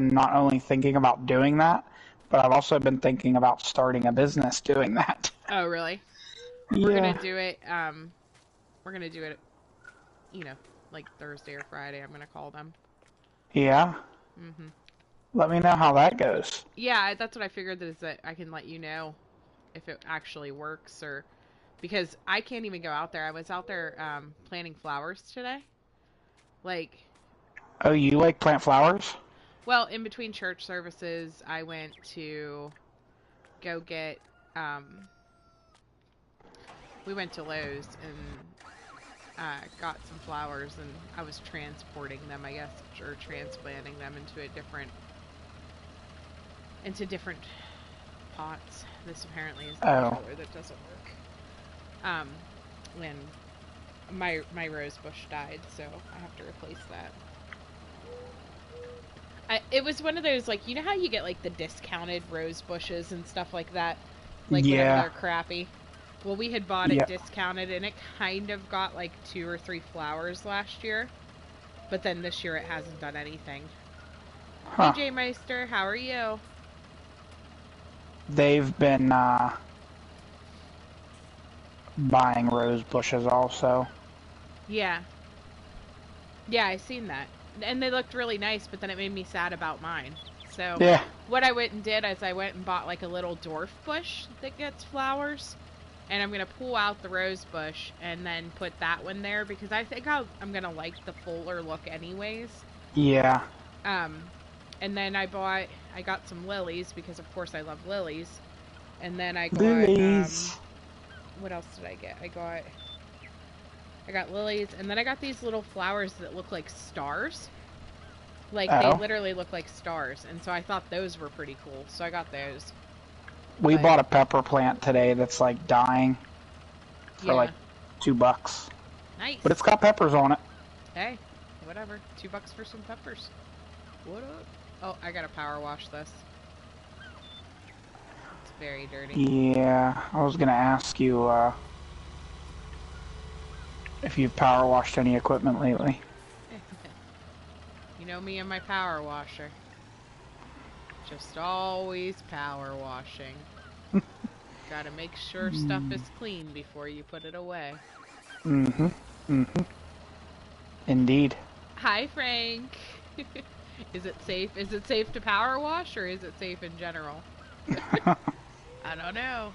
not only thinking about doing that, but I've also been thinking about starting a business doing that. Oh, really? We're Yeah. gonna do it, we're gonna do it, you know, like Thursday or Friday, I'm gonna call them. Yeah. Mm-hmm. Let me know how that goes. Yeah, that's what I figured, is that I can let you know if it actually works, or because I can't even go out there. I was out there planting flowers today. Like, Oh, you like plant flowers? well, in between church services, I went to go get we went to Lowe's and got some flowers, and I was transporting them, I guess, or transplanting them into different pots. This apparently is the Oh. controller that doesn't work. Um, when my rose bush died, so I have to replace that. It was one of those, like, you know how you get like the discounted rose bushes and stuff like that, like whenever Yeah. they're crappy. Well, we had bought it Yeah. discounted, and it kind of got like 2 or 3 flowers last year, but then this year it hasn't done anything. Hey, Huh. J Meister, how are you? They've been buying rose bushes also. Yeah, yeah, I seen that, and they looked really nice, but then it made me sad about mine. So, Yeah. what I went and did is I went and bought like a little dwarf bush that gets flowers, and I'm gonna pull out the rose bush and then put that one there because I think I'm gonna like the fuller look anyways. Yeah. Um, and then I got some lilies because of course I love lilies, and then I got Lilies. what else did I get? I got lilies, and then I got these little flowers that look like stars. Like, they Oh. literally look like stars, and so I thought those were pretty cool, so I got those. We But bought a pepper plant today that's like dying for like yeah, $2. But it's nice. got peppers on it. Hey, whatever. $2 for some peppers. What up? Oh, I gotta power wash this. It's very dirty. Yeah. I was gonna ask you if you've power washed any equipment lately. You know me and my power washer. Just always power washing. Gotta make sure stuff is clean before you put it away. Mm-hmm. Mm-hmm. Indeed. Hi, Frank. Is it safe? Is it safe to power wash, or is it safe in general? I don't know.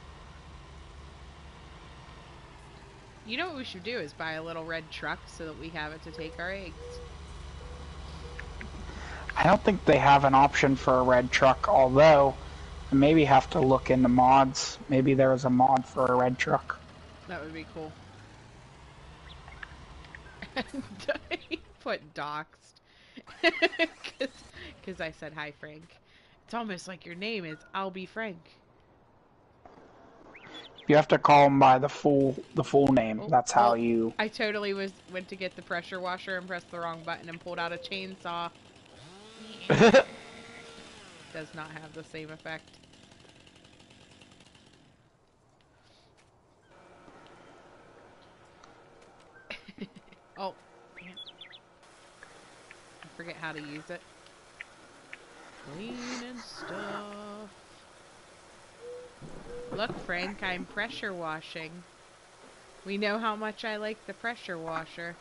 You know what we should do is buy a little red truck so that we have it to take our eggs. I don't think they have an option for a red truck, although I maybe have to look into mods. Maybe there is a mod for a red truck. That would be cool. Put doxed. Because I said hi, Frank. It's almost like your name is I'll be Frank. You have to call them by the full name. Oh, That's how oh, you. I totally went to get the pressure washer and pressed the wrong button and pulled out a chainsaw. Does not have the same effect. Oh, man. I forget how to use it. Cleaning stuff. Look, Frank, I'm pressure washing. We know how much I like the pressure washer.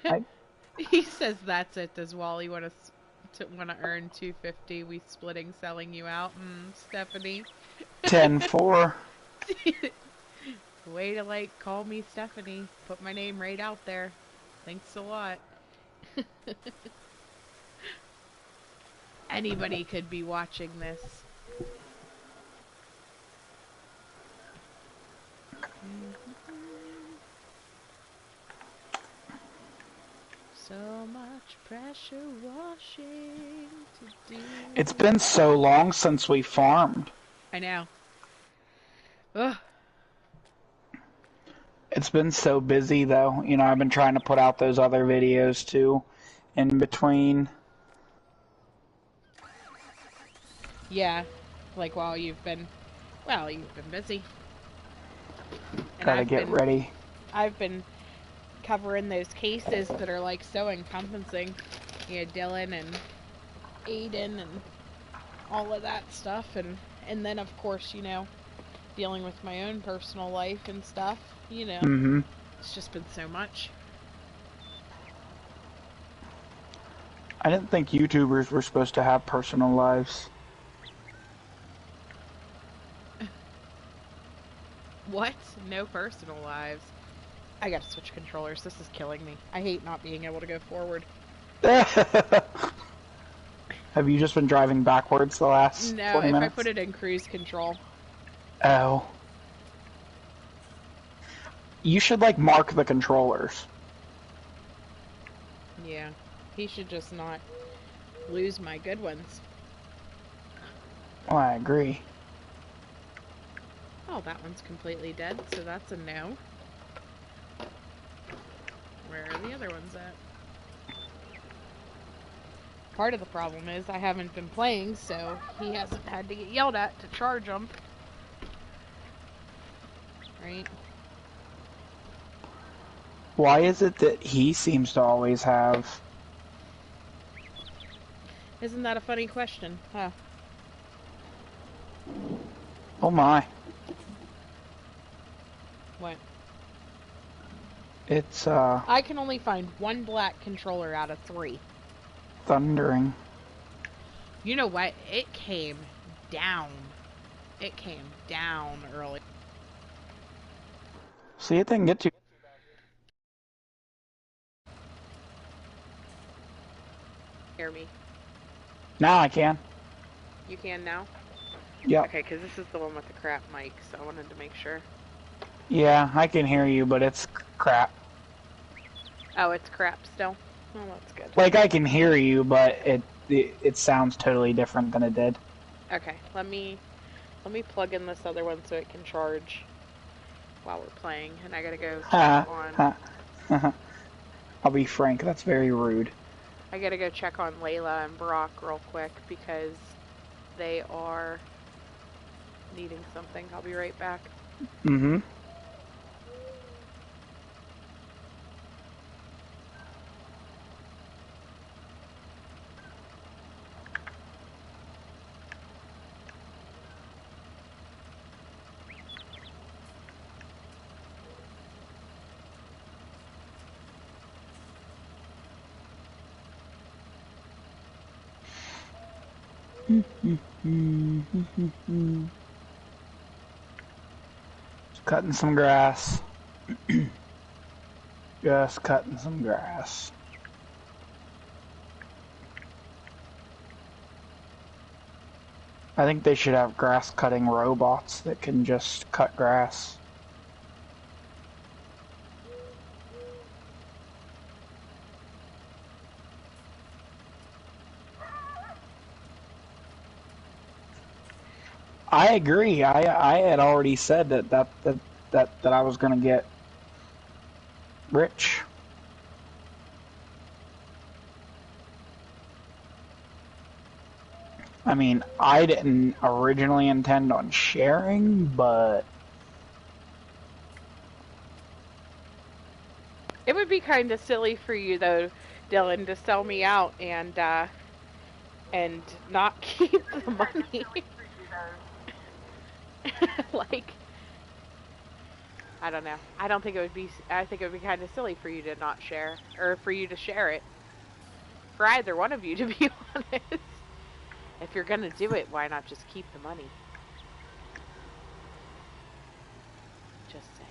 I, He says that's it. Does Wally want to earn 250? We splitting selling you out, Stephanie. 10-4. Way to like call me Stephanie. Put my name right out there. Thanks a lot. Anybody could be watching this. So much pressure washing to do. It's been so long since we farmed. I know. Ugh. It's been so busy though. You know, I've been trying to put out those other videos too in between. Yeah. Like while you've been busy. And Gotta get ready. I've been covering those cases that are like so encompassing. You know, Dylan and Aiden and all of that stuff, and then of course, you know, dealing with my own personal life and stuff. You know, Mm-hmm. it's just been so much. I didn't think YouTubers were supposed to have personal lives. What? No personal lives. I gotta switch controllers. This is killing me. I hate not being able to go forward. Have you just been driving backwards the last No, 20 if I minutes? put it in cruise control. Oh. You should, like, mark the controllers. Yeah. He should just not lose my good ones. Well, I agree. Oh, that one's completely dead, so that's a no. Where are the other ones at? Part of the problem is I haven't been playing, so he hasn't had to get yelled at to charge them. Right? Why is it that he seems to always have... Isn't that a funny question? Huh? Oh my. What? It's, I can only find one black controller out of 3. thundering. You know what? It came down. It came down early. See, it didn't get too... Hear me? Now I can. You can now? Yep. Okay, because this is the one with the crap mic, so I wanted to make sure. Yeah, I can hear you, but it's crap. Oh, it's crap still? Oh, that's good. Like, I can hear you, but it sounds totally different than it did. Okay, let me plug in this other one so it can charge while we're playing, and I gotta go check on... I'll be frank, that's very rude. I gotta go check on Layla and Brock real quick because they are needing something. I'll be right back. Mm-hmm. Just cutting some grass. Just cutting some grass. I think they should have grass cutting robots that can just cut grass. I agree. I had already said that I was gonna get rich. I mean, I didn't originally intend on sharing, but It would be kind of silly for you, though, Dylan, to sell me out and not keep the money. Like, I don't know. I don't think it would be. I think it would be kind of silly for you to not share, or for you to share it. For either one of you, to be honest. If you're gonna do it, why not just keep the money? Just saying.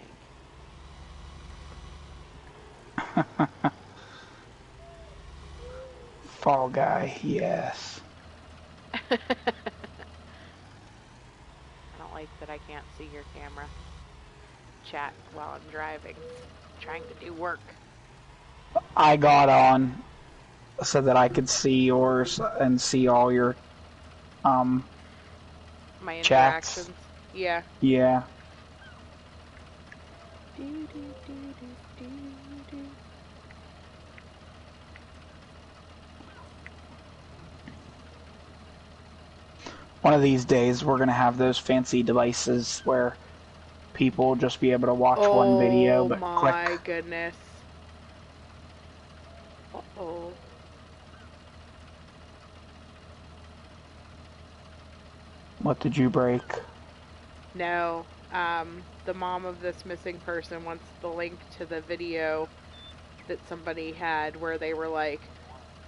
Fall Guy, yes. I don't like that I can't see your camera chat while I'm driving. I'm trying to do work. I got on so that I could see yours and see all your My chats. interactions. Yeah. Yeah. One of these days we're gonna have those fancy devices where people will just be able to watch one video but Oh my click. goodness. Oh. What did you break? No. The mom of this missing person wants the link to the video that somebody had where they were like,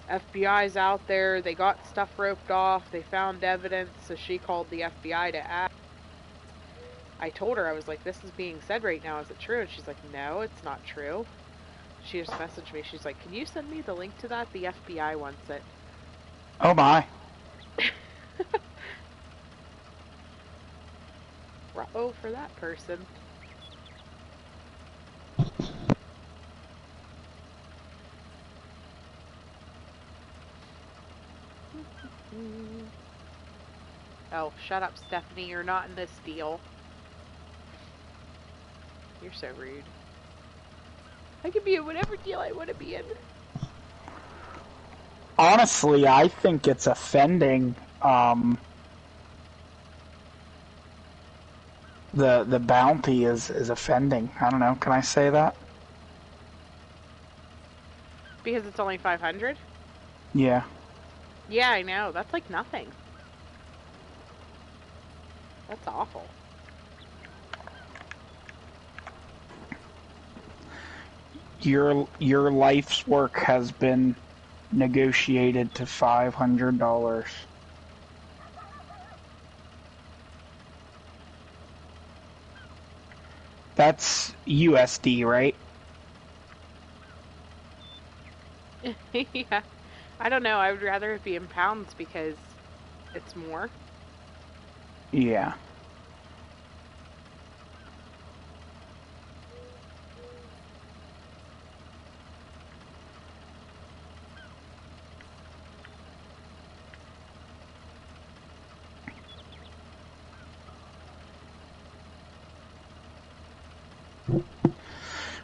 FBI's out there, they got stuff roped off, they found evidence, so she called the FBI to ask. I told her, I was like, this is being said right now, is it true? And she's like, no, it's not true. She just messaged me, she's like, can you send me the link to that? The FBI wants it. Oh my. Oh, for that person. Oh, shut up, Stephanie. You're not in this deal. You're so rude. I can be in whatever deal I want to be in. Honestly, I think it's offending, the bounty is offending. I don't know, can I say that? Because it's only 500? Yeah. Yeah, I know. That's like nothing. That's awful. Your life's work has been negotiated to $500. That's USD, right? Yeah. I don't know. I would rather it be in pounds because it's more. Yeah.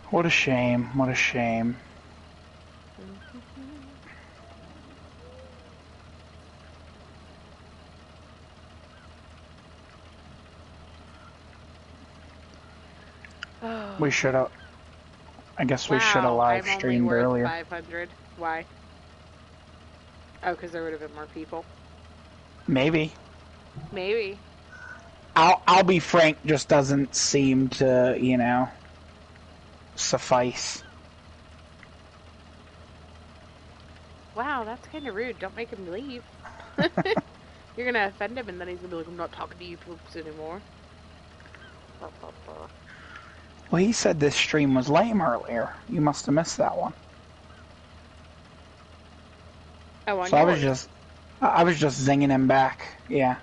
What a shame. What a shame. Oh. We should have. I guess we should have Wow, live I'm only streamed worth earlier. 500. Why? Oh, because there would have been more people. Maybe. Maybe. I'll be frank. Just doesn't seem to, suffice. Wow, that's kind of rude. Don't make him leave. You're gonna offend him, and then he's gonna be like, I'm not talking to you folks anymore. Well, he said this stream was lame earlier. You must have missed that one. Oh, on So yours. I was just zinging him back. Yeah.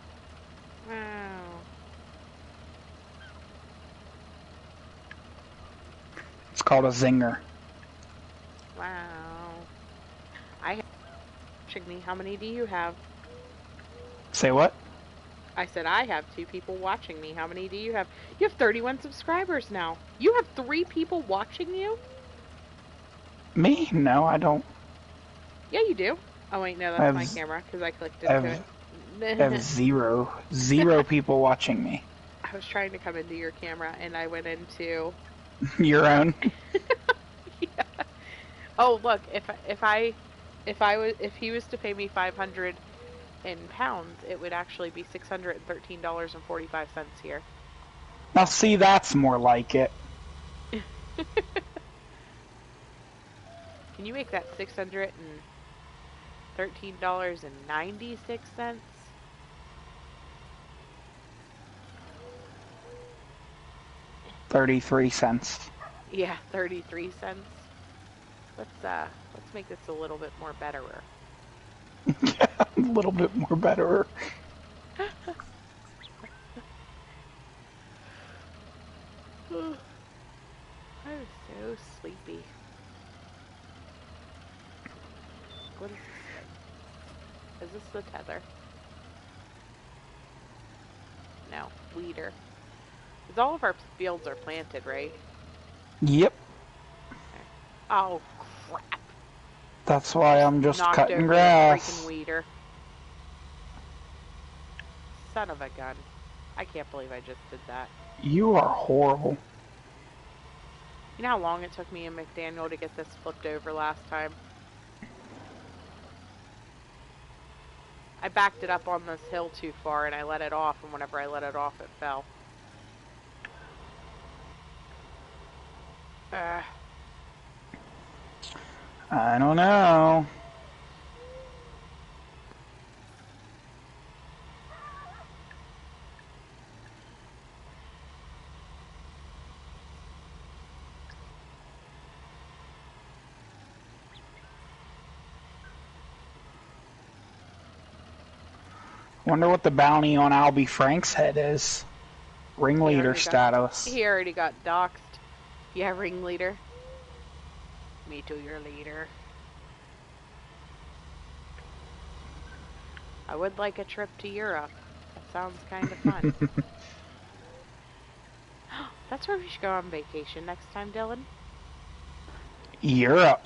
Wow. It's called a zinger. Wow. I have watching me. How many do you have? Say what? I said I have 2 people watching me. How many do you have? You have 31 subscribers now. You have 3 people watching you? Me? No, I don't. Yeah, you do. Oh, wait, no, that's my camera because I clicked into it. I have zero people watching me. I was trying to come into your camera and I went into Your own? Yeah. Oh, look, if he was to pay me 500 in pounds, it would actually be $613.45 here. Now see, that's more like it. Can you make that $613.96? 33 cents. Yeah, 33 cents. Let's make this a little bit more betterer. Yeah, a little bit more betterer. I'm so sleepy. What is this thing? Is this the tether? No, weeder. Because all of our fields are planted, right? Yep. Okay. Oh, crap. That's why I'm just knocked cutting over grass. the freaking weeder. Son of a gun. I can't believe I just did that. You are horrible. You know how long it took me and McDaniel to get this flipped over last time? I backed it up on this hill too far, and I let it off, and whenever I let it off, it fell. I don't know. Wonder what the bounty on Albie Frank's head is. Ringleader status. He already got doxxed. Yeah, ringleader. Me too, your leader. I would like a trip to Europe. That sounds kind of fun. That's where we should go on vacation next time, Dylan. Europe.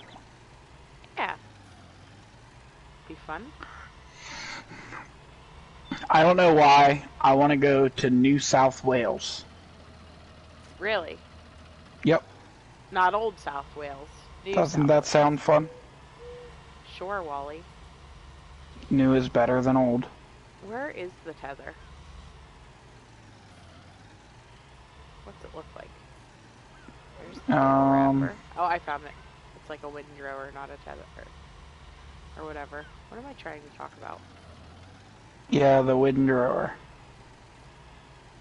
Yeah. Be fun. I don't know why. I want to go to New South Wales. Really? Yep. Not Old South Wales. Doesn't that sound fun? Sure, Wally. New is better than old. Where is the tether? What's it look like? There's the wrapper. Oh, I found it. It's like a windrower, not a tether. Or whatever. What am I trying to talk about? Yeah, the windrower.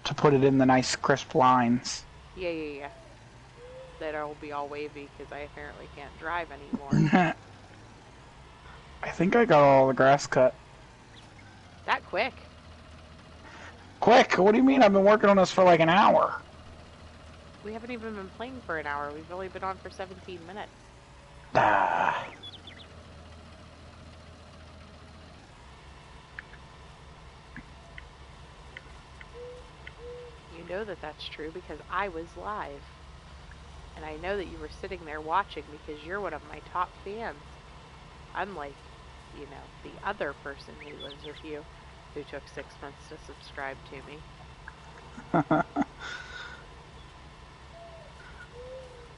To put it in the nice crisp lines. Yeah. That'll be all wavy because I apparently can't drive anymore. I think I got all the grass cut. That quick? Quick? What do you mean? I've been working on this for like an hour. We haven't even been playing for an hour. We've only been on for 17 minutes. Ah. You know that that's true because I was live. And I know that you were sitting there watching because you're one of my top fans. Unlike, you know, the other person who lives with you who took 6 months to subscribe to me.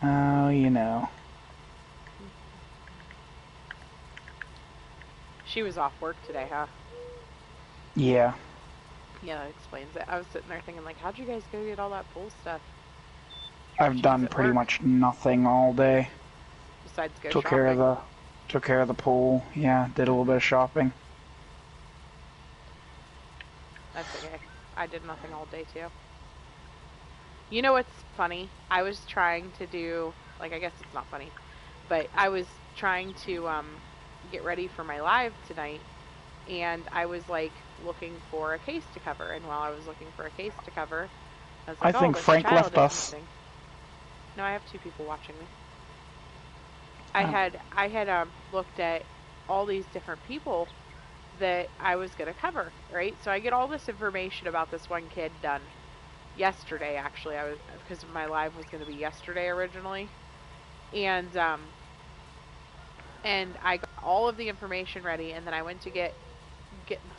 Oh, you know. She was off work today, huh? Yeah. Yeah, that explains it. I was sitting there thinking, like, how'd you guys go get all that pool stuff? I've done pretty much nothing all day. Besides go took shopping. Took care of the pool. Yeah, did a little bit of shopping. That's okay. I did nothing all day too. You know what's funny? I was trying to do, like, I guess it's not funny, but I was trying to get ready for my live tonight, and I was like looking for a case to cover. And while I was looking for a case to cover, I was like, I think Frank left us. Missing. No, I have 2 people watching me. I had looked at all these different people that I was going to cover, right? So I get all this information about this one kid done yesterday, actually. Because my live was going to be yesterday originally. And I got all of the information ready, and then I went to get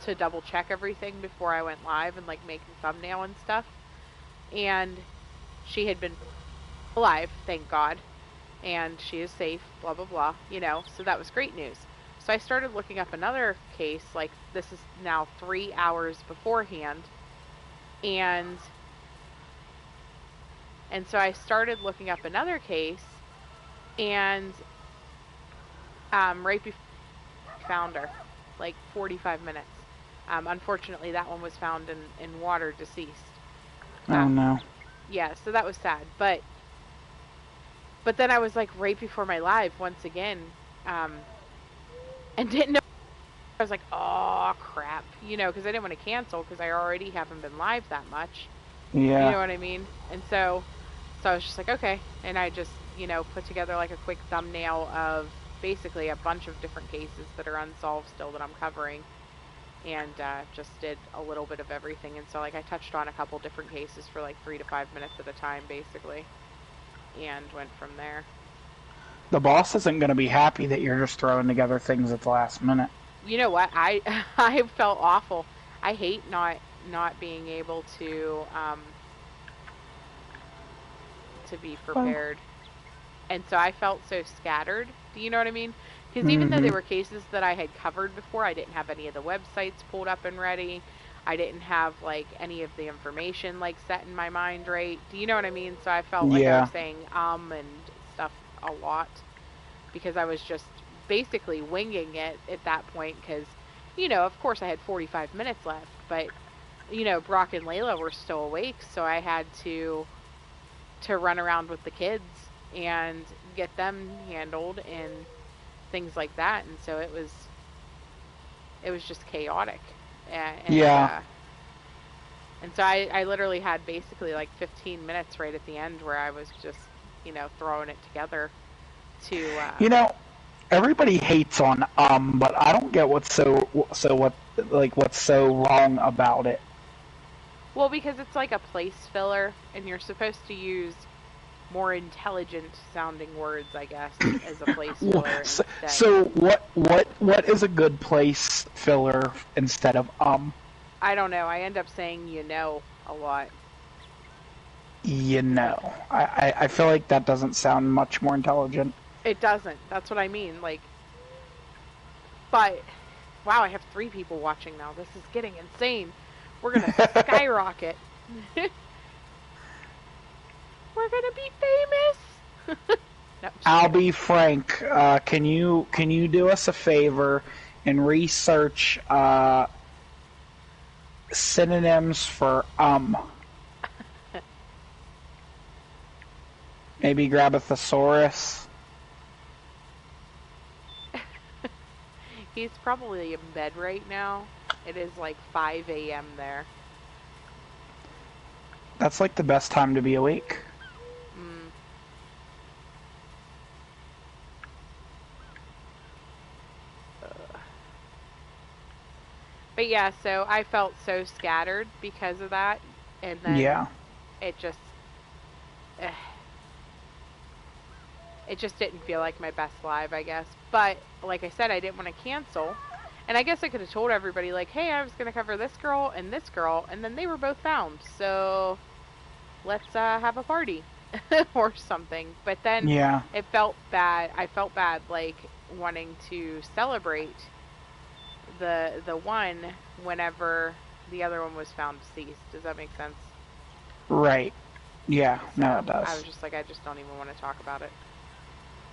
to double check everything before I went live and like make the thumbnail and stuff. And she had been alive, thank God. And she is safe, blah, blah, blah, you know, so that was great news. So I started looking up another case, like this is now 3 hours beforehand. And so I started looking up another case, and right before I found her, like 45 minutes. Unfortunately, that one was found in water, deceased. Oh, no. Yeah, so that was sad. But then I was like right before my live once again, and didn't know. I was like, oh crap, you know, because I didn't want to cancel because I already haven't been live that much. Yeah. You know what I mean? And so I was just like, okay, and I just, you know, put together like a quick thumbnail of basically a bunch of different cases that are unsolved still that I'm covering, and just did a little bit of everything. And so like I touched on a couple different cases for like 3 to 5 minutes at a time, basically. And went from there. The boss isn't going to be happy that you're just throwing together things at the last minute. You know what? I felt awful. I hate not being able to be prepared. And so I felt so scattered. Do you know what I mean? Because even though they were cases that I had covered before, I didn't have any of the websites pulled up and ready. I didn't have like any of the information like set in my mind right. Do you know what I mean? So I felt like I was Yeah. saying and stuff a lot because I was just basically winging it at that point because of course I had 45 minutes left, but Brock and Layla were still awake, so I had to run around with the kids and get them handled and things like that, and so it was just chaotic, and Yeah. and so I literally had basically like 15 minutes right at the end where I was just throwing it together to You know, everybody hates on but I don't get what's so wrong about it. well, because it's like a place filler and you're supposed to use more intelligent sounding words, I guess, as a place filler So, instead. so what is a good place filler instead of I don't know. I end up saying a lot. I feel like that doesn't sound much more intelligent. It doesn't. That's what I mean. Like, but wow, I have 3 people watching now. This is getting insane. We're gonna skyrocket. We're gonna be famous. No, I'll be frank. Can you do us a favor and research synonyms for Maybe grab a thesaurus. He's probably in bed right now. It is like 5 a.m. there. That's like the best time to be awake. Mm. But yeah, so I felt so scattered because of that, and then Yeah. it just, eh, it just didn't feel like my best live, I guess. But like I said, I didn't want to cancel, and I guess I could have told everybody like, hey, I was gonna cover this girl, and then they were both found, so let's have a party or something. But then Yeah. it felt bad. I felt bad like wanting to celebrate the one whenever the other one was found deceased. Does that make sense? Right. Yeah. No, So it I was does. just like, I just don't even want to talk about it.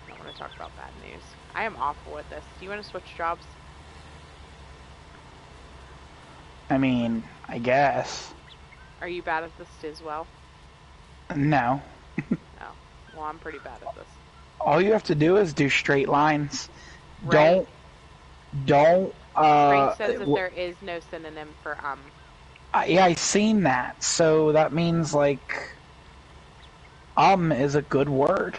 I don't want to talk about bad news. I am awful at this. Do you want to switch jobs? I mean, I guess. Are you bad at this as well? No. No. Well, I'm pretty bad at this. All you have to do is do straight lines. Right? Don't Frank says that there is no synonym for yeah, I seen that. So that means like is a good word.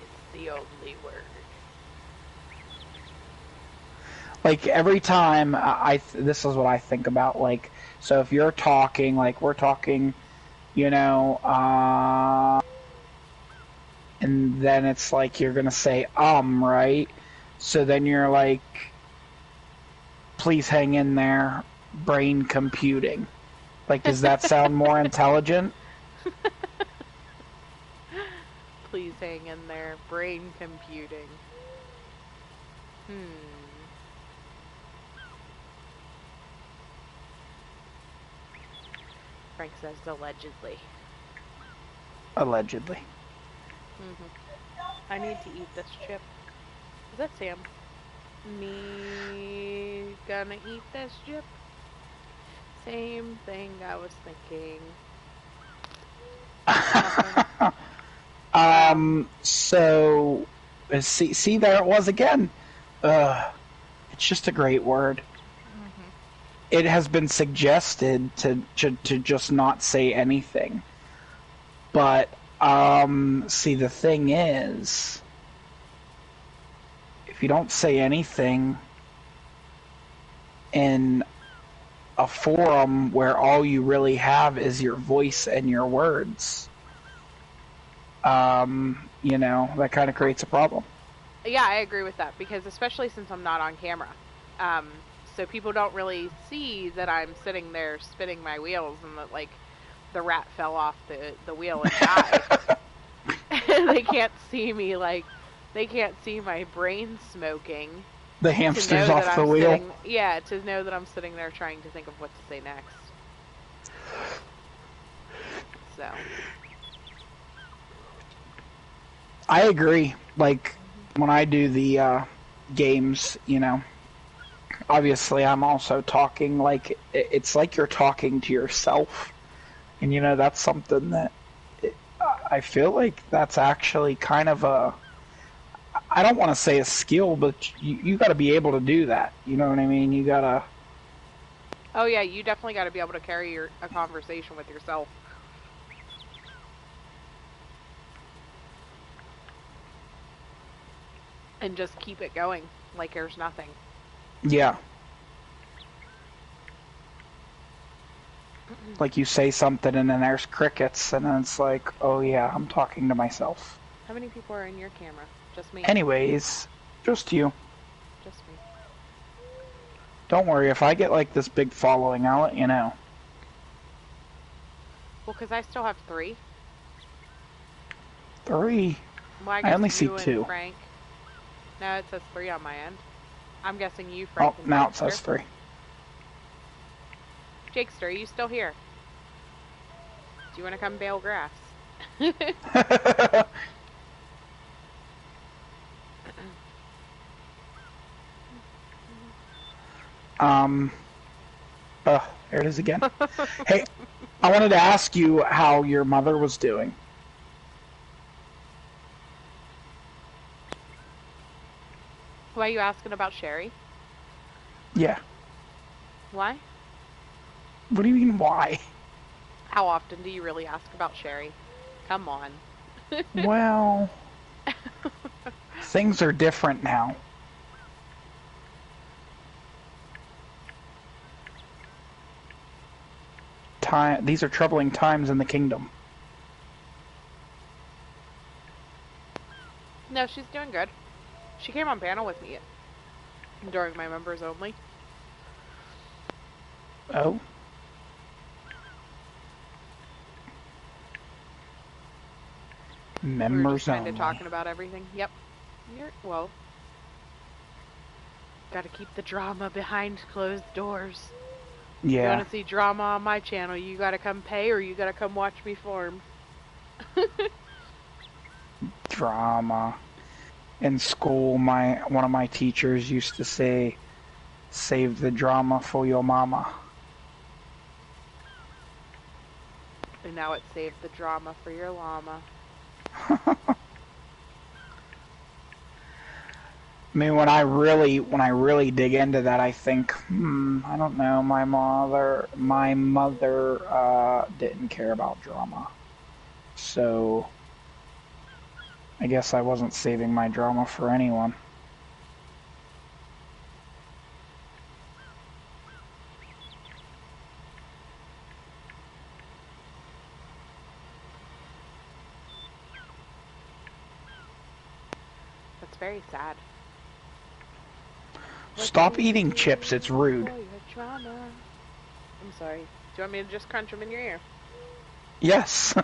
It's the only word. Like every time this is what I think about, like, so if you're talking, like we're talking, you know, and then it's like you're gonna say right? So then you're like, please hang in there, brain computing. Like, does that sound more intelligent? Please hang in there. Brain computing. Hmm. Frank says allegedly. Allegedly. I need to eat this chip. Is that Sam? Me gonna eat this chip? Same thing I was thinking. So see there it was again. It's just a great word. It has been suggested to just not say anything. But see, the thing is, if you don't say anything in a forum where all you really have is your voice and your words, that kind of creates a problem. Yeah, I agree with that because especially since I'm not on camera. So people don't really see that I'm sitting there spinning my wheels and that like the rat fell off the wheel and died. They can't see me like They can't see my brain smoking The to hamster's know that off the I'm wheel. sitting. Yeah, to know that I'm sitting there trying to think of what to say next. So. I agree. Like, when I do the games, you know, obviously I'm also talking, like, it's like you're talking to yourself. And, you know, that's something that I feel like that's actually kind of a, I don't want to say a skill, but you got to be able to do that. You know what I mean? You got to. Oh yeah, you definitely got to be able to carry a conversation with yourself. And just keep it going like there's nothing. Yeah. Like you say something and then there's crickets, and then it's like, oh yeah, I'm talking to myself. How many people are in your camera? Just me. Anyways, just you. Just me. Don't worry, if I get like this big following, I'll let you know. Well, because I still have 3. 3? Well, I I guess only see you and 2. Frank. No, it says 3 on my end. I'm guessing you, Oh, Frank, and now it Jakester. says 3. Jakester, are you still here? Do you want to come bale grass? um, there it is again. Hey, I wanted to ask you how your mother was doing. Why are you asking about Sherry? Yeah. Why? What do you mean, why? How often do you really ask about Sherry? Come on. Well, things are different now. These are troubling times in the kingdom. No, she's doing good. She came on panel with me during my members only. Oh? We were just Members kind of only. talking about everything. Yep. Well, gotta keep the drama behind closed doors. You Yeah. want to see drama on my channel, you gotta come pay or you gotta come watch me farm. Drama. In school, one of my teachers used to say, "Save the drama for your mama." And now it saved the drama for your llama. I mean, when I really dig into that, I think, I don't know, my mother didn't care about drama. So, I guess I wasn't saving my drama for anyone. That's very sad. Stop eating chips, it's rude. For your drama. I'm sorry. Do you want me to just crunch them in your ear? Yes.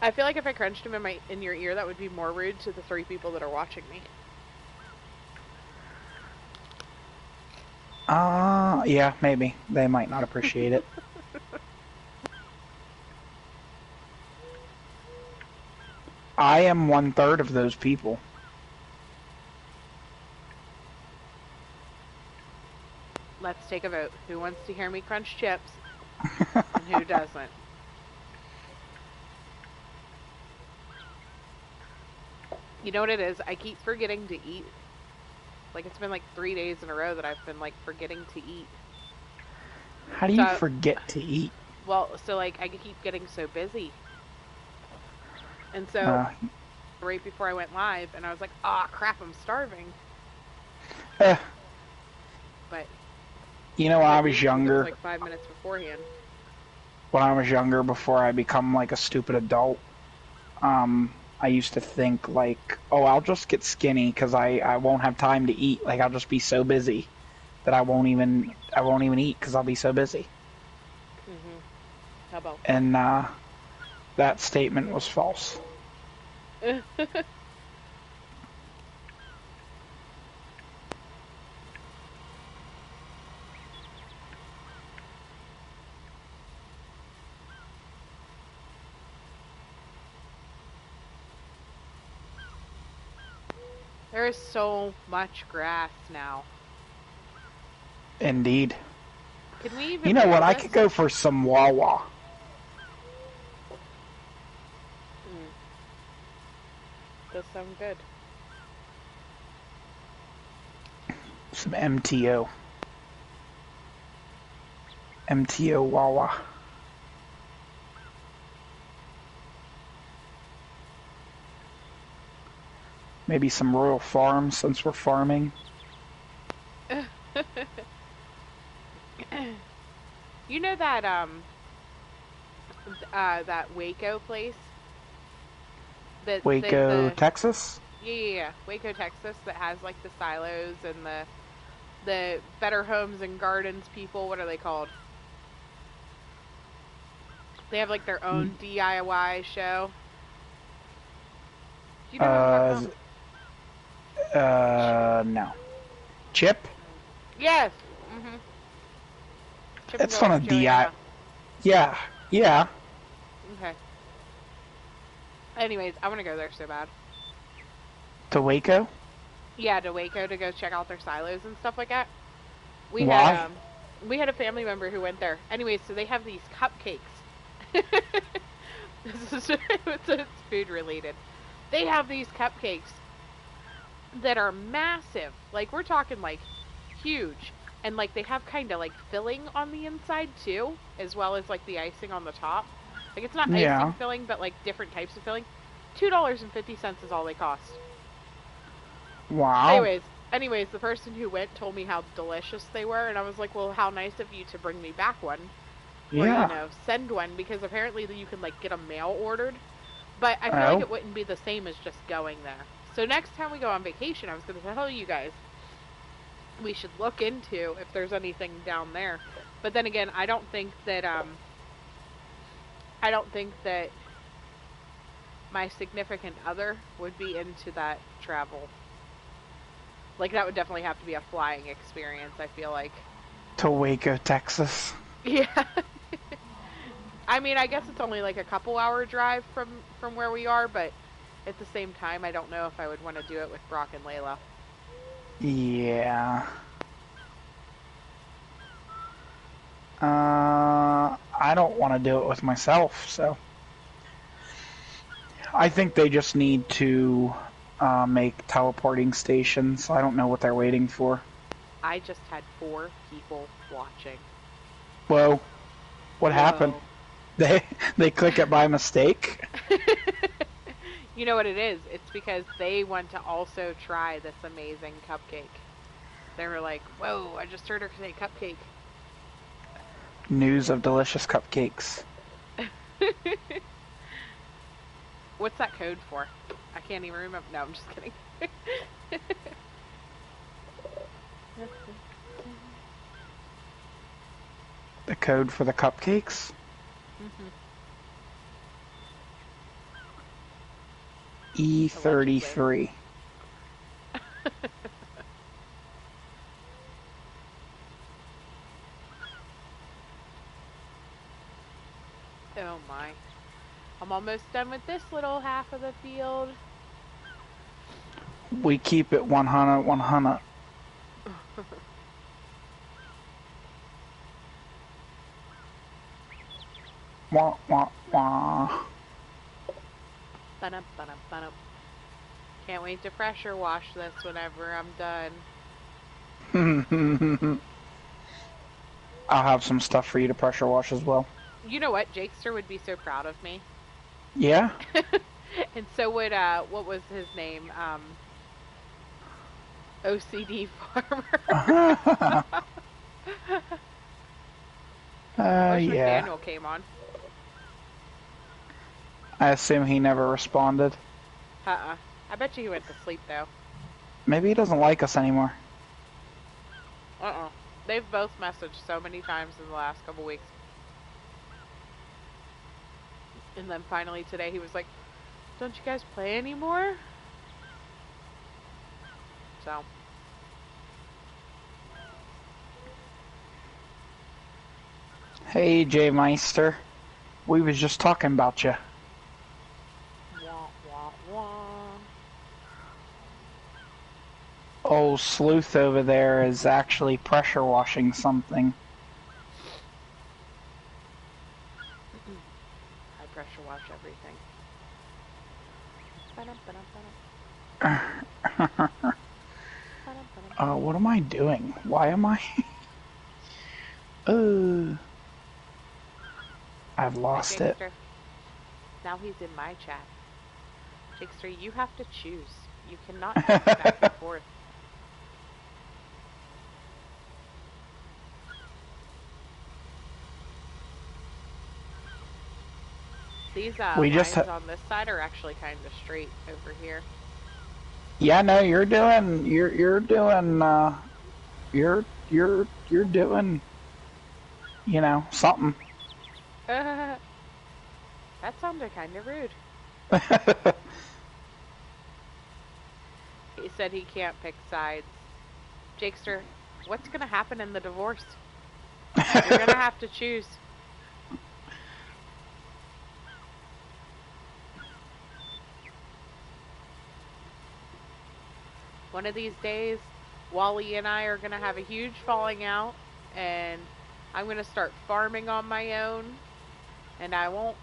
I feel like if I crunched them in your ear, that would be more rude to the 3 people that are watching me. Yeah, maybe. They might not appreciate it. I am 1/3 of those people. Let's take a vote. Who wants to hear me crunch chips and who doesn't? You know what it is? I keep forgetting to eat. Like, it's been like 3 days in a row that I've been like forgetting to eat. How do you forget to eat? Well, so like I keep getting so busy. And so right before I went live, and I was like, "Ah, crap, I'm starving." Uh, But you know, when I was it was younger, like 5 minutes beforehand. before I become like a stupid adult, I used to think like, oh, I'll just get skinny because I won't have time to eat. Like I'll just be so busy that I won't even eat because I'll be so busy. How about that? And that statement was false. There is so much grass now. Indeed. Can we You even know what? mow I this? could go for some Wawa. Mm, does sound good. Some MTO. MTO Wawa. Maybe some Royal Farms since we're farming. You know that Waco place? Waco, The Texas? yeah, Waco, Texas, that has like the silos and the Better Homes and Gardens people. What are they called? They have like their own DIY show. Do you know who I'm talking Uh, about? no. Chip? Yes. Mhm. Chip and It's not a DI. Joanna. Yeah, yeah. Okay. Anyways, I want to go there so bad. To Waco? Yeah, to Waco to go check out their silos and stuff like that. We had Why? um we had a family member who went there. Anyways, so they have these cupcakes. It's food related. They have these cupcakes that are massive. Like we're talking like huge. And like they have kind of like filling on the inside too, as well as like the icing on the top. Like it's not icing Yeah. filling, but like different types of filling. $2.50 is all they cost. Wow. Anyways, the person who went told me how delicious they were, and I was like, well, how nice of you to bring me back one, or Yeah. send one, because apparently you can like get a mail ordered. But I feel like Oh. it wouldn't be the same as just going there. So next time we go on vacation, I was going to tell you guys we should look into if there's anything down there. But then again, I don't think that my significant other would be into that travel. Like that would definitely have to be a flying experience, I feel like. To Waco, Texas. Yeah. I mean, I guess it's only like a couple hour drive from where we are, but at the same time, I don't know if I would want to do it with Brock and Layla. Yeah. I don't want to do it with myself, so. I think they just need to make teleporting stations. I don't know what they're waiting for. I just had 4 people watching. Whoa. What happened? Whoa. They click it by mistake? You know what it is? It's because they want to also try this amazing cupcake. They were like, whoa, I just heard her say cupcake. News of delicious cupcakes. What's that code for? I can't even remember. No, I'm just kidding. The code for the cupcakes? E33. Oh my. I'm almost done with this little half of the field. We keep it 100, 100. Wah, wah, wah. Ba-dum. Can't wait to pressure wash this whenever I'm done. I'll have some stuff for you to pressure wash as well. You know what? Jakester would be so proud of me. Yeah? And so would, what was his name? OCD Farmer. Wish yeah. McDaniel came on. I assume he never responded. I bet you he went to sleep, though. Maybe he doesn't like us anymore. They've both messaged so many times in the last couple weeks. And then finally today he was like, don't you guys play anymore? So. Hey, Jay Meister. We was just talking about you. Wah, wah, wah. old sleuth over there is actually pressure washing something. I pressure wash everything. What am I doing? Why am I? I've lost it. Now he's in my chat. Jakester, you have to choose. You cannot go back and forth. These lines on this side are actually kind of straight over here. Yeah, no, you're doing, you know, something. That sounded kind of rude. He said he can't pick sides. Jakester, what's going to happen in the divorce? You're going to have to choose. One of these days, Wally and I are going to have a huge falling out, and I'm going to start farming on my own, and I won't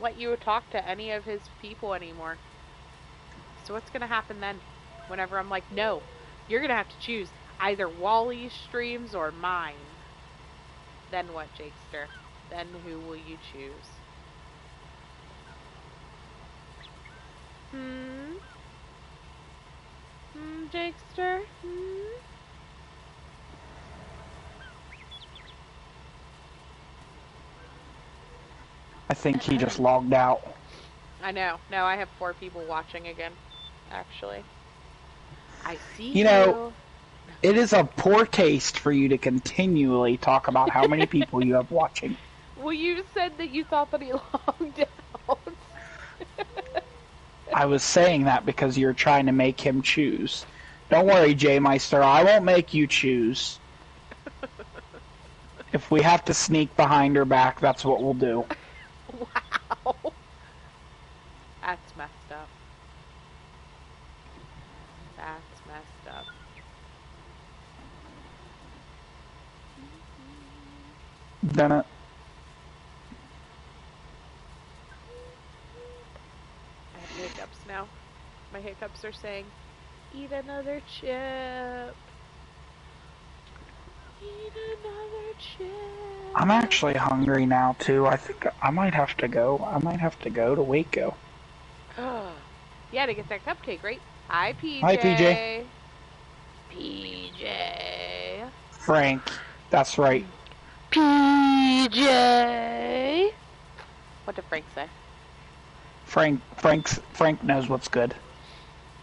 let you talk to any of his people anymore. So what's going to happen then? Whenever I'm like, no, you're going to have to choose either Wally's streams or mine. Then what, Jakester? Then who will you choose? Jakester? I think he just logged out. I know. No, I have 4 people watching again, actually. I see you. Know, it is a poor taste for you to continually talk about how many people you have watching. Well, you said that you thought that he logged out. I was saying that because you're trying to make him choose. Don't worry, J Meister, I won't make you choose. If we have to sneak behind her back, that's what we'll do. Wow. That's messed up. That's messed up. Done it. I have hiccups now. My hiccups are saying, eat another chip. Eat another chip. I'm actually hungry now, too. I think I might have to go. I might have to go to Waco. Yeah, to get that cupcake, right? Hi, PJ. Hi, PJ. PJ. Frank. That's right. PJ. What did Frank say? Frank knows what's good.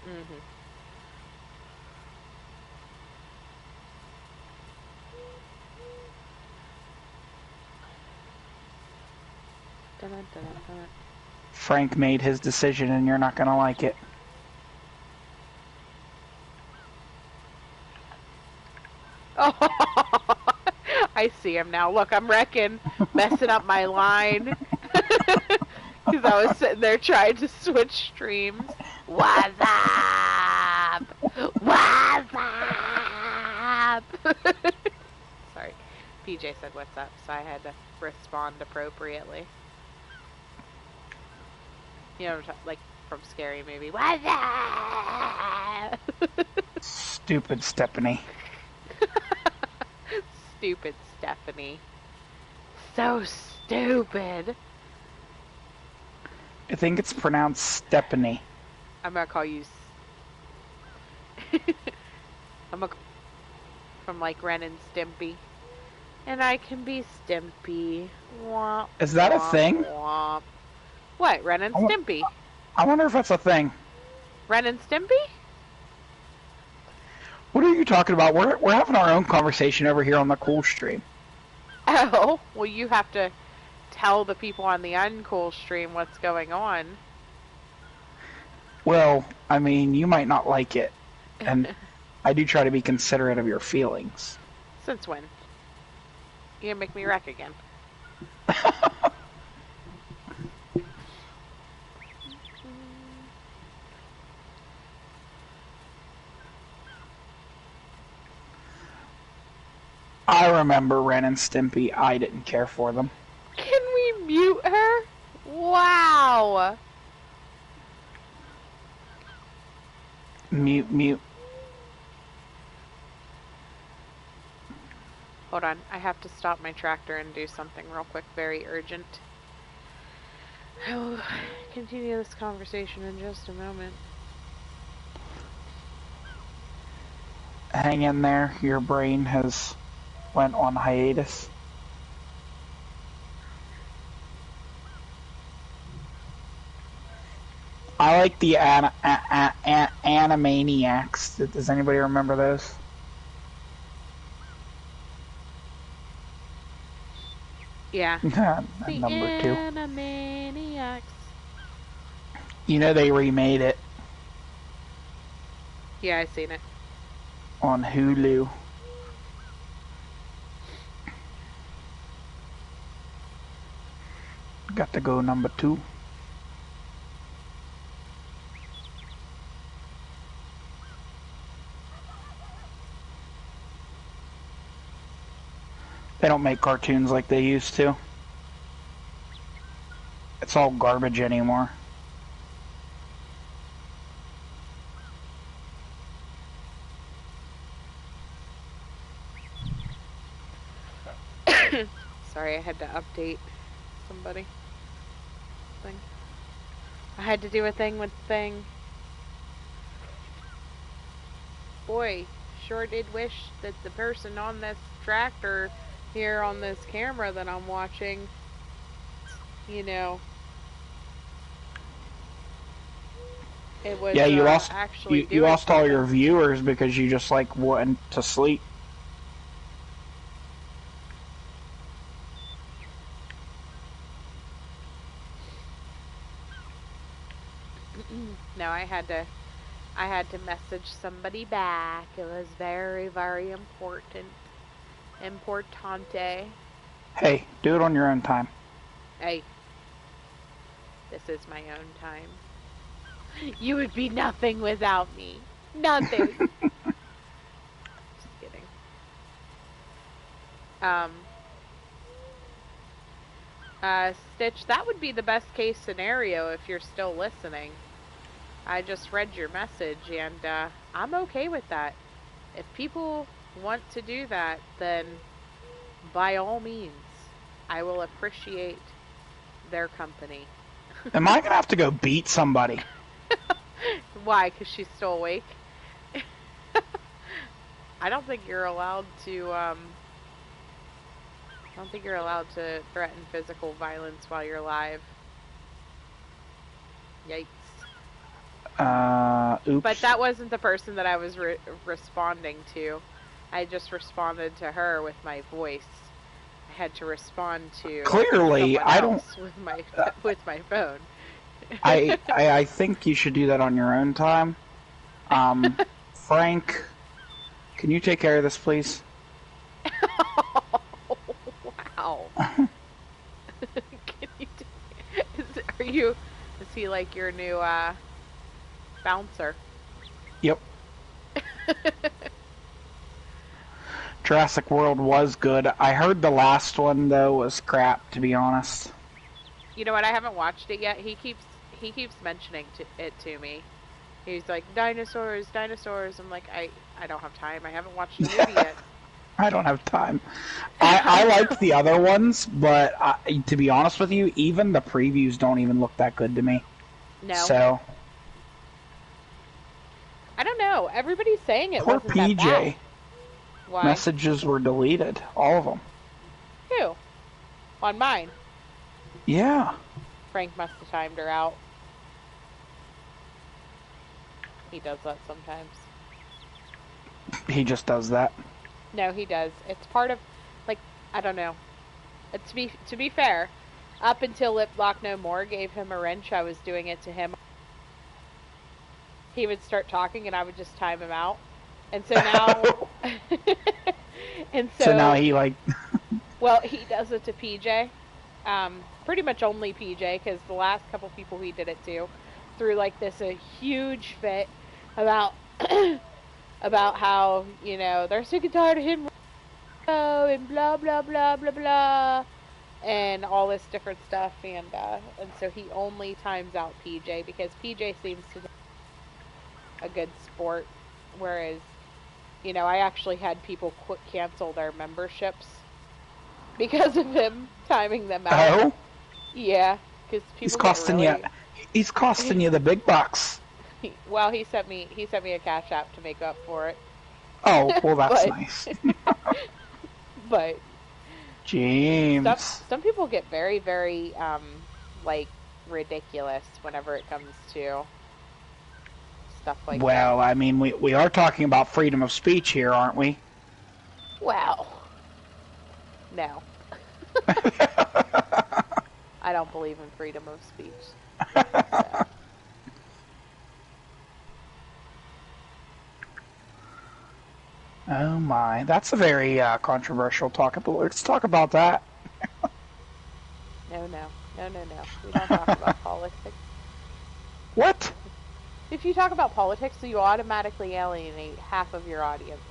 Mm-hmm. Dun, dun, dun, dun. Frank made his decision and you're not gonna like it. Oh, I see him now. Look, I'm wrecking, messing up my line. Because I was sitting there trying to switch streams. What's up? What's up? Sorry. PJ said what's up, so I had to respond appropriately. You know, like from Scary Movie. What's up? Stupid Stephanie. Stupid Stephanie. So stupid. I think it's pronounced Stephanie. I'm gonna call you. I'm gonna from like Ren and Stimpy, and I can be Stimpy. Womp, is that womp, a thing? Womp. What, Ren and Stimpy? I wonder if that's a thing. Ren and Stimpy? What are you talking about? We're having our own conversation over here on the cool stream. Oh, well, you have to tell the people on the uncool stream what's going on. Well, I mean, you might not like it, and I do try to be considerate of your feelings. Since when? You gonna make me wreck again? I remember Ren and Stimpy. I didn't care for them. Can we mute her? Wow. Mute. Hold on, I have to stop my tractor and do something real quick, very urgent. I will continue this conversation in just a moment. Hang in there. Your brain has went on hiatus. I like the Animaniacs. Does anybody remember those? Yeah. Number two. Animaniacs. You know they remade it. Yeah, I seen it. On Hulu. Got to go number 2. They don't make cartoons like they used to. It's all garbage anymore. Sorry, I had to update somebody. Thing. I had to do a thing with thing. Boy, sure did wish that the person on this tractor here on this camera that I'm watching, you know, it was yeah, you lost actually you lost all something. your viewers because you just like went to sleep. No, I had to message somebody back. It was very, very important. Importante. Hey, do it on your own time. Hey, this is my own time. You would be nothing without me. Nothing. Just kidding. Stitch, that would be the best case scenario if you're still listening. I just read your message, and I'm okay with that. If people want to do that, then by all means, I will appreciate their company. Am I gonna have to go beat somebody? Why? Because she's still awake? I don't think you're allowed to, I don't think you're allowed to threaten physical violence while you're live. Yikes. Oops. But that wasn't the person that I was responding to. I just responded to her with my voice. I had to respond to clearly I don't with my phone. I think you should do that on your own time. Frank, can you take care of this, please? Wow. Can you is he like your new bouncer? Yep. Jurassic World was good. I heard the last one though was crap, to be honest. You know what? I haven't watched it yet. He keeps mentioning it to me. He's like, dinosaurs. I'm like, I don't have time. I haven't watched the movie yet. I don't have time. I liked the other ones, but to be honest with you, even the previews don't even look that good to me. No. So. I don't know. Everybody's saying it Poor wasn't PJ. that bad. Why? Messages were deleted. All of them. Who? On mine? Yeah. Frank must have timed her out. He does that sometimes. He just does that. No, he does. It's part of, like, I don't know. To be fair, up until Lip Lock No More gave him a wrench, I was doing it to him. He would start talking and I would just time him out. And so now... so now he, like... well, he does it to PJ. Pretty much only PJ, because the last couple people he did it to threw, like, a huge fit about... about how, you know, they're sick and tired of him. oh, and blah blah blah blah blah, and all this different stuff, and so he only times out PJ because PJ seems to be a good sport, whereas I actually had people cancel their memberships because of him timing them out. Oh, Yeah, because he's people get costing you. really. He's costing you the big bucks. Well, he sent me a cash app to make up for it. Oh, well, that's but nice. but James. some people get very very like ridiculous whenever it comes to stuff like that. Well, I mean, we are talking about freedom of speech here, aren't we? Well, no, I don't believe in freedom of speech. So Oh my, that's a very controversial topic. But let's talk about that. no, no, no, no, no. We don't talk about politics. What? If you talk about politics, you automatically alienate half of your audience,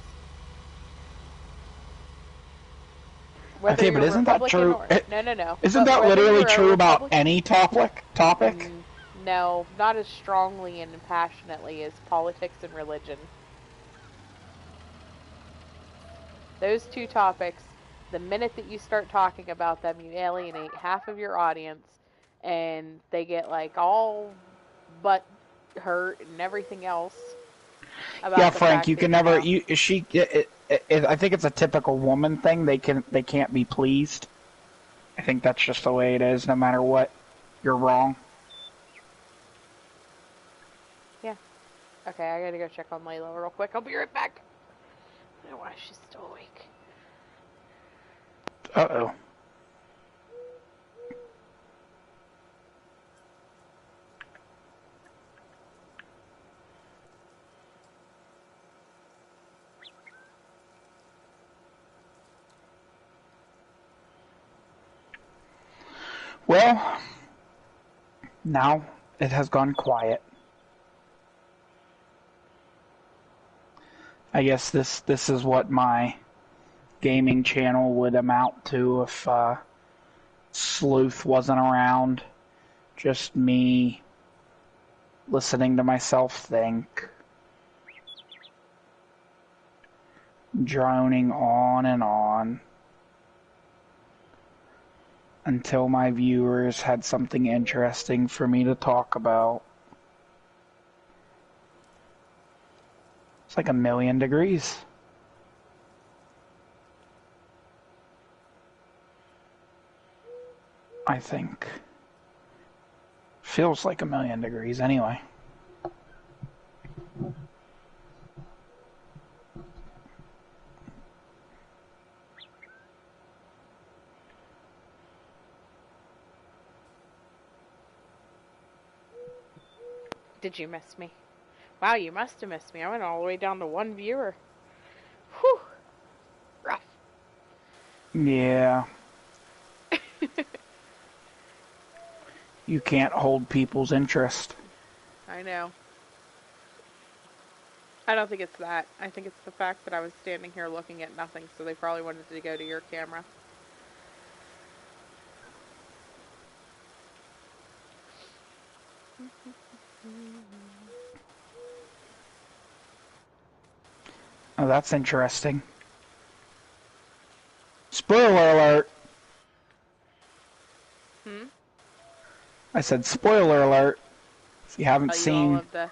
whether Okay, but you're isn't that Republican true? or no, no, no. Isn't But that whether literally you're a true about Republican, any topic? no, not as strongly and passionately as politics and religion. Those two topics, the minute that you start talking about them, you alienate half of your audience, and they get like all but hurt and everything else Yeah, about the Frank, fact you that can never. I think it's a typical woman thing. They can't be pleased. I think that's just the way it is. No matter what, you're wrong. Yeah. Okay, I gotta go check on Layla real quick. I'll be right back. I don't know why she's still awake. Uh-oh. Well, now it has gone quiet. I guess this is what my gaming channel would amount to if Sleuth wasn't around. Just me listening to myself think, droning on and on until my viewers had something interesting for me to talk about. It's like 1,000,000 degrees. I think. Feels like 1,000,000 degrees anyway. Did you miss me? Wow, you must have missed me. I went all the way down to one viewer. Whew. Rough. Yeah. You can't hold people's interest. I know. I don't think it's that. I think it's the fact that I was standing here looking at nothing, so they probably wanted to go to your camera. Oh, that's interesting. Spoiler alert. Hmm? I said spoiler alert. If you haven't Tell you all seen... of the...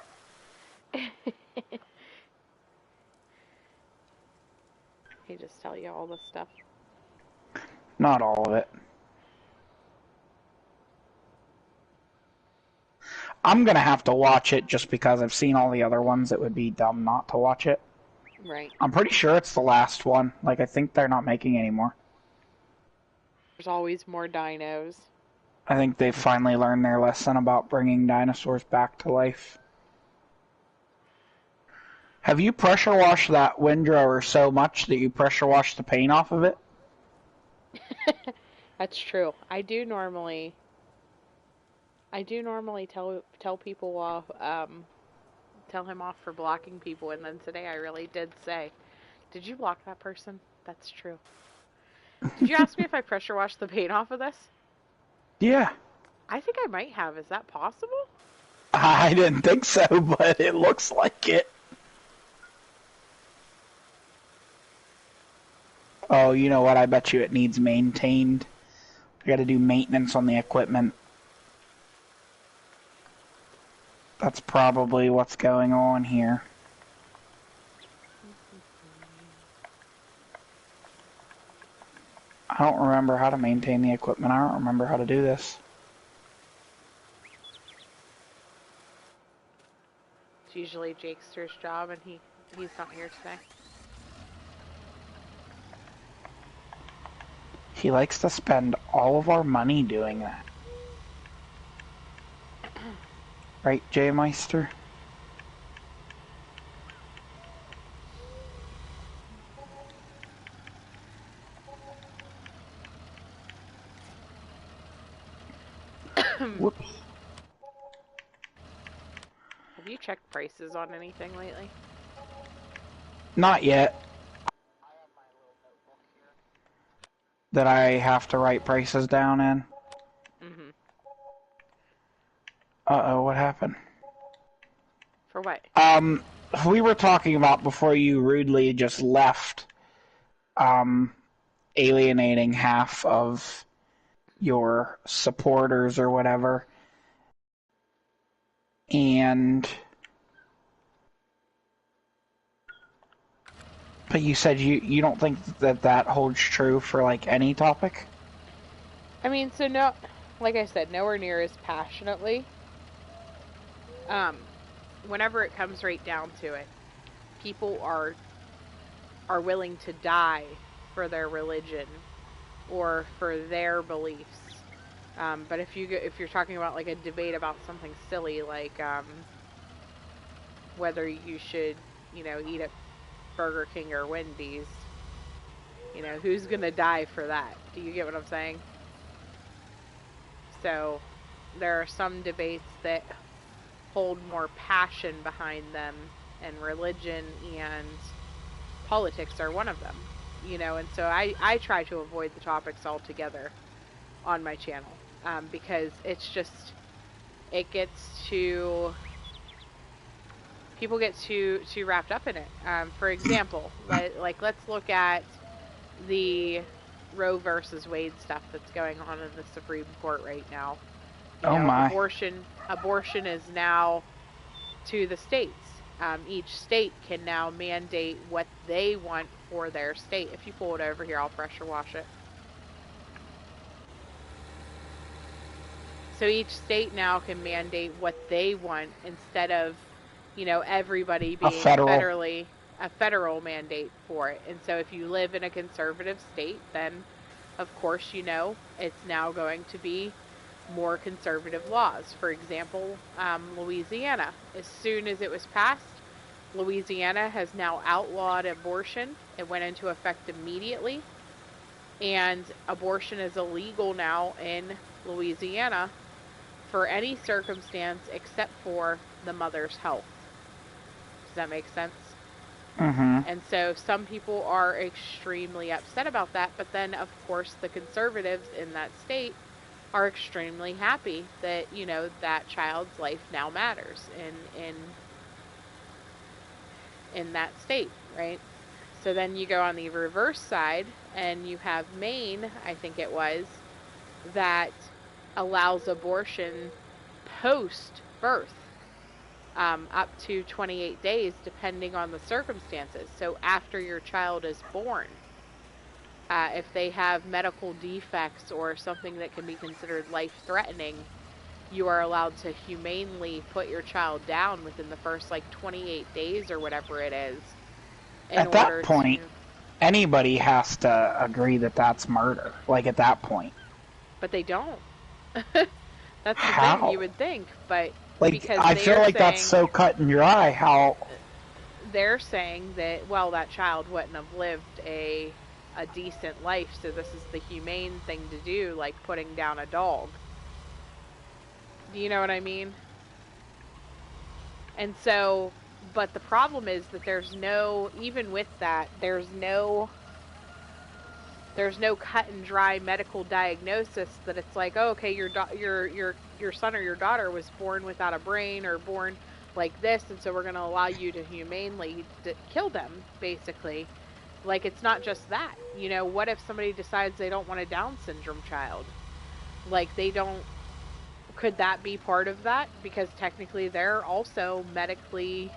He just tell you all the stuff. Not all of it. I'm gonna have to watch it just because I've seen all the other ones. It would be dumb not to watch it. Right. I'm pretty sure it's the last one. Like, I think they're not making any more. There's always more dinos. I think they've finally learned their lesson about bringing dinosaurs back to life. Have you pressure washed that windrower so much that you pressure washed the paint off of it? That's true. I do normally tell people off, tell him off for blocking people, and then today I really did say, "Did you block that person? That's true. Did you ask me if I pressure washed the paint off of this? Yeah. I think I might have. Is that possible? I didn't think so, but it looks like it. Oh, you know what? I bet you it needs maintained. I gotta do maintenance on the equipment. That's probably what's going on here. I don't remember how to maintain the equipment. I don't remember how to do this. It's usually Jakester's job, and he's not here today. He likes to spend all of our money doing that. Right, J Meister? Whoops. Have you checked prices on anything lately? Not yet. That I have to write prices down in. Mm-hmm. Uh-oh, what happened? For what? We were talking about before you rudely just left, alienating half of your supporters or whatever. And... But you said you don't think that holds true for, like, any topic? I mean, so no, like I said, nowhere near as passionately. Whenever it comes right down to it, people are willing to die for their religion or for their beliefs. But if you're talking about like a debate about something silly like whether you should, eat at Burger King or Wendy's, who's gonna die for that? Do you get what I'm saying? So there are some debates that hold more passion behind them, and religion and politics are one of them. And so I try to avoid the topics altogether on my channel, because it gets too, people get too wrapped up in it. For example, let's look at the Roe versus Wade stuff that's going on in the Supreme Court right now. Oh my. Abortion is now to the states. Each state can now mandate what they want for their state. If you pull it over here, I'll pressure wash it. So each state now can mandate what they want instead of, everybody being a federal mandate for it. And so if you live in a conservative state, then of course, it's now going to be more conservative laws. For example, Louisiana. As soon as it was passed, Louisiana has now outlawed abortion. It went into effect immediately. And abortion is illegal now in Louisiana for any circumstance except for the mother's health. Does that make sense? Mm-hmm. And so some people are extremely upset about that, but then, of course, the conservatives in that state are extremely happy that, that child's life now matters in that state, right? So then you go on the reverse side, and you have Maine, I think it was, that allows abortion post-birth, up to 28 days, depending on the circumstances. So after your child is born, if they have medical defects or something that can be considered life-threatening, you are allowed to humanely put your child down within the first, 28 days or whatever it is. At that point, anybody has to agree that that's murder. At that point. But they don't. That's the How? thing, you would think, but because I feel like that's so cut and dry. How they're saying that, well, that child wouldn't have lived a decent life, so this is the humane thing to do, like putting down a dog. Do you know what I mean? And so, but the problem is that even with that, there's no there's no cut and dry medical diagnosis that it's like, oh, okay, your son or your daughter was born without a brain or born like this, and so we're going to allow you to humanely kill them, basically. Like, it's not just that. What if somebody decides they don't want a Down syndrome child? Like, they don't. Could that be part of that? Because technically they're also medically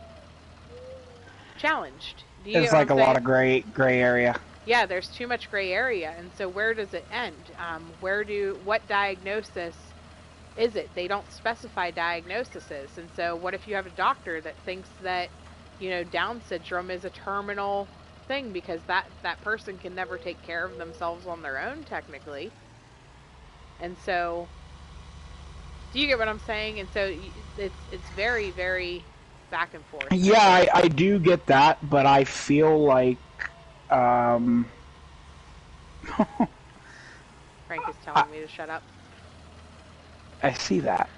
challenged. Do you get It's what like I'm a lot saying? of gray area. Yeah, there's too much gray area, and so where does it end? What diagnosis is it? They don't specify diagnoses, and so what if you have a doctor that thinks that Down syndrome is a terminal thing because that person can never take care of themselves on their own technically, and so do you get what I'm saying? And so it's very very back and forth. Yeah, I do get that, but I feel like um, Frank is telling me to shut up. I see that.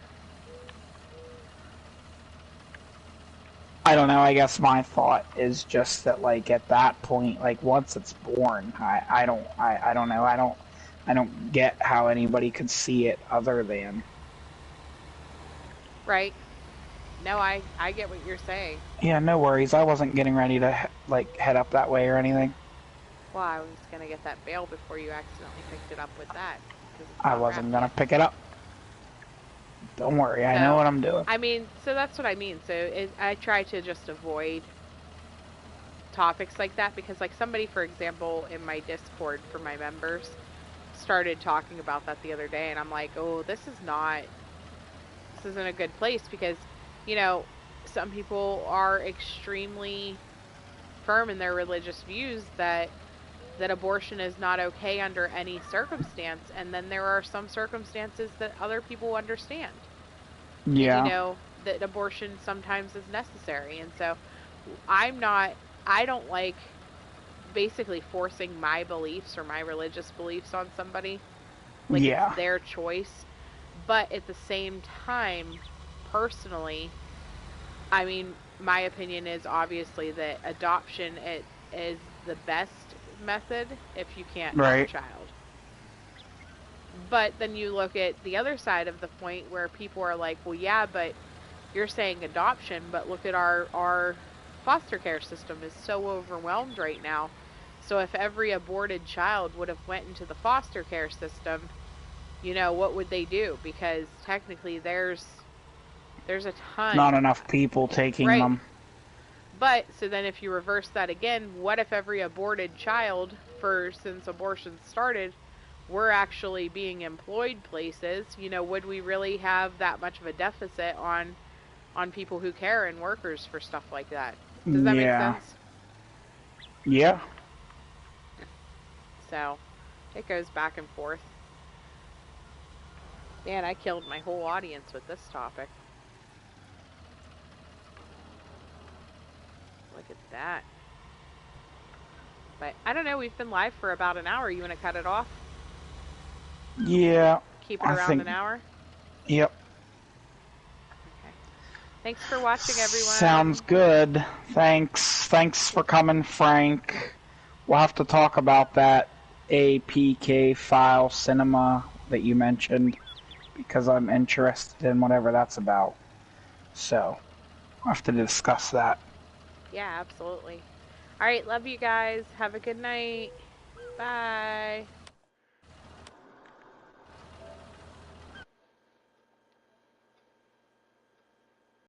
I don't know. I guess my thought is just that, like, at that point, like, once it's born, I don't know. I don't get how anybody could see it other than. Right. No, I get what you're saying. Yeah, no worries. I wasn't getting ready to like head up that way or anything. Well, I was gonna get that bail before you accidentally picked it up with that because it's I not wasn't wrapped gonna yet. pick it up. Don't worry. I know what I'm doing. I mean, so that's what I mean. So I try to just avoid topics like that because, like, somebody, for example, in my Discord for my members started talking about that the other day, and I'm like, oh, this isn't a good place because, some people are extremely firm in their religious views that abortion is not okay under any circumstance, and then there are some circumstances that other people understand. And Yeah. that abortion sometimes is necessary. And so I don't like basically forcing my beliefs or my religious beliefs on somebody. Like, it's Yeah. their choice. But at the same time, personally, I mean, my opinion is obviously that adoption is the best method if you can't have a Right. child. But then you look at the other side of the point where people are like, well, yeah, but you're saying adoption, but look at our foster care system is so overwhelmed right now. So if every aborted child would have went into the foster care system, what would they do? Because technically there's a ton. Not enough people taking Right. them. But so then if you reverse that again, what if every aborted child since abortion started were actually being employed places? Would we really have that much of a deficit on people who care and workers for stuff like that? Does that make Yeah. sense? Yeah. So it goes back and forth. Man, I killed my whole audience with this topic. Look at that. But I don't know, we've been live for about an hour. You want to cut it off? Yeah. Keep it around an hour? Yep. Okay. Thanks for watching, everyone. Sounds good. Thanks for coming, Frank. We'll have to talk about that APK file cinema that you mentioned because I'm interested in whatever that's about. So, we'll have to discuss that. Yeah, absolutely. All right, love you guys. Have a good night. Bye.